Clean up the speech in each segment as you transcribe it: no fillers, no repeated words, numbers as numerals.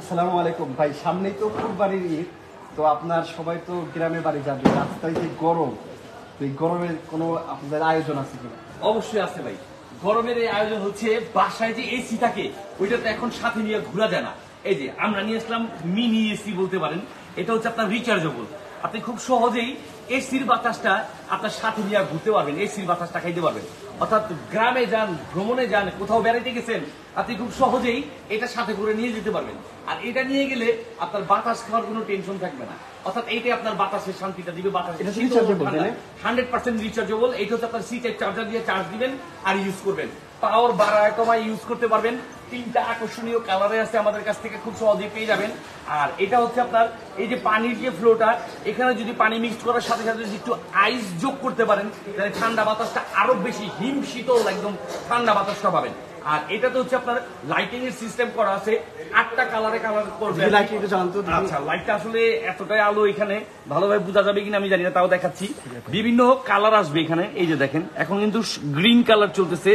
আসসালামু আলাইকুম ভাই, সামনেই তো কুরবানির ঈদ। তো আপনার সবাই তো গ্রামে বাড়ি যাবে, রাস্তায় যে গরম, তো এই গরমের কোনো আপনাদের আয়োজন আছে কিনা? অবশ্যই আছে ভাই। গরমের এই আয়োজন হচ্ছে, বাসায় যে এসি থাকে ওইটা তো এখন সাথে নিয়ে ঘোরা যায় না। এই যে আমরা নিয়ে আসলাম মিনি এসি বলতে পারেন। এটা হচ্ছে আপনার রিচার্জেবল। আপনি খুব সহজেই এসির বাতাসটা আপনার সাথে নিয়ে ঘুরতে পারবেন, এসির বাতাসটা খাইতে পারবেন। অর্থাৎ গ্রামে যান, ভ্রমণে যান, কোথাও বেড়াইতে গেছেন, আপনি খুব সহজেই এটা সাথে করে নিয়ে যেতে পারবেন। আর এটা নিয়ে গেলে আপনার বাতাস খাওয়ার কোনো টেনশন থাকবে না। অর্থাৎ এইটাই আপনার বাতাসের শান্তিটা দিবে। বাতাস এটা rechargeable, তাই না? 100% রিচার্জেবল। এটা হচ্ছে আপনার C-টাইপ চার্জার দিয়ে চার্জ দিবেন আর ইউজ করবেন। পাওয়ার বাড়ায় কমায় ইউজ করতে পারবেন। 3টা আকর্ষণীয় কালারে আছে, আমাদের কাছ থেকে খুব সহজেই পেয়ে যাবেন। আর এটা হচ্ছে আপনার এই যে পানির যে ফ্লোটা, এখানে যদি পানি মিক্স করার সাথে সাথে যদি একটু আইস যোগ করতে পারেন, তাহলে ঠান্ডা বাতাসটা আরো বেশি হিম শীতল একদম ঠান্ডা বাতাসটা পাবেন। আর এটাতে হচ্ছে আপনার লাইটিং এর সিস্টেম করা আছে, 8টা কালারে কালার করবে। লাইট একটু জানতো। আচ্ছা, লাইটটা আসলে এতটাই আলো এখানে ভালোভাবে বোঝা যাবে কিনা আমি জানি না, তাও দেখাচ্ছি। বিভিন্ন কালার আসবে এখানে। এই যে দেখেন, এখন কিন্তু গ্রিন কালার চলতেছে,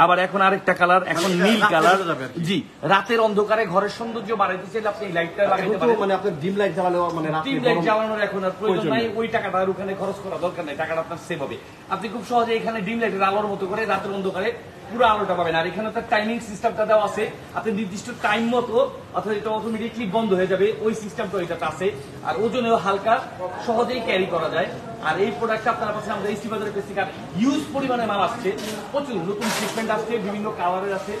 আবার এখন আরেকটা কালার, এখন নীল কালার। জি, রাতের অন্ধকারে ঘরের সৌন্দর্য বাড়াইতে চাইলে আপনি এই লাইটটা লাগাইতে পারেন। মানে আপনার ডিম লাইট জ্বালালেও মানে ডিম লাইট জ্বালানোর এখন আর প্রয়োজন নাই, ওই টাকাটা আর ওখানে খরচ করা দরকার নাই, টাকাটা আপনার সেভ হবে। আপনি খুব সহজে এখানে ডিম লাইটের আলোর মতো করে রাতের অন্ধকারে পুরো আলোটা পাবেন। আর এখানে তার টাইমিং সিস্টেমটা দেওয়া আছে, আপনি নির্দিষ্ট টাইম মতো, অর্থাৎ এটা অটোমেটিকলি বন্ধ হয়ে যাবে, ওই সিস্টেমটা এটাতে আছে। আর ওজনেও হালকা, সহজেই ক্যারি করা যায়। আর এই প্রোডাক্টটা আপনারা পাচ্ছেন আমাদের ইস্টি বাজারের কাছ থেকে। হিউজ পরিমাণে মাল আসছে, প্রচুর নতুন শিপমেন্ট আসছে, বিভিন্ন কালারের আছে।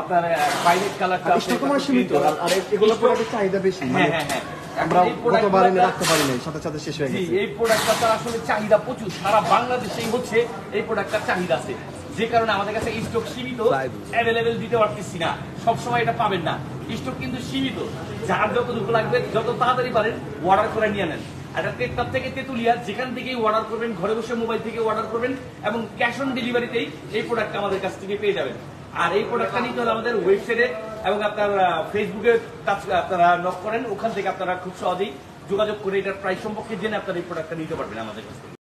আপনার ভাইলেট কালারটা আছে, সীমিত, আর এগুলো প্রোডাক্টের চাহিদা বেশি। হ্যাঁ হ্যাঁ হ্যাঁ, আমরা গতবারে রাখতে পারি নাই, সাথে সাথে শেষ হয়ে গেছে। এই প্রোডাক্টটা আসলে চাহিদা প্রচুর, সারা বাংলাদেশেই হচ্ছে এই প্রোডাক্টটার চাহিদা আছে। যে কারণে আমাদের কাছে স্টক সীমিত, অ্যাভেলেবেল দিতে পারতেছি না, সবসময় এটা পাবেন না। স্টক কিন্তু সীমিত, যার যতটুকু লাগবে যত তাড়াতাড়ি পারেন অর্ডার করে নিয়ে নেন। এটা টেকটাপ থেকে তেতুলিয়া, যেখান থেকেই অর্ডার করবেন, ঘরে বসে মোবাইল থেকে অর্ডার করবেন এবং ক্যাশ অন ডেলিভারিতেই এই প্রোডাক্টটা আমাদের কাছ থেকে পেয়ে যাবেন। আর এই প্রোডাক্টটা নিতে হলে আমাদের ওয়েবসাইটে এবং আপনার ফেসবুকে আপনারা নক করেন, ওখান থেকে আপনারা খুব সহজেই যোগাযোগ করে এটার প্রাইস সম্পর্কে জেনে আপনারা এই প্রোডাক্টটা নিতে পারবেন আমাদের কাছ থেকে।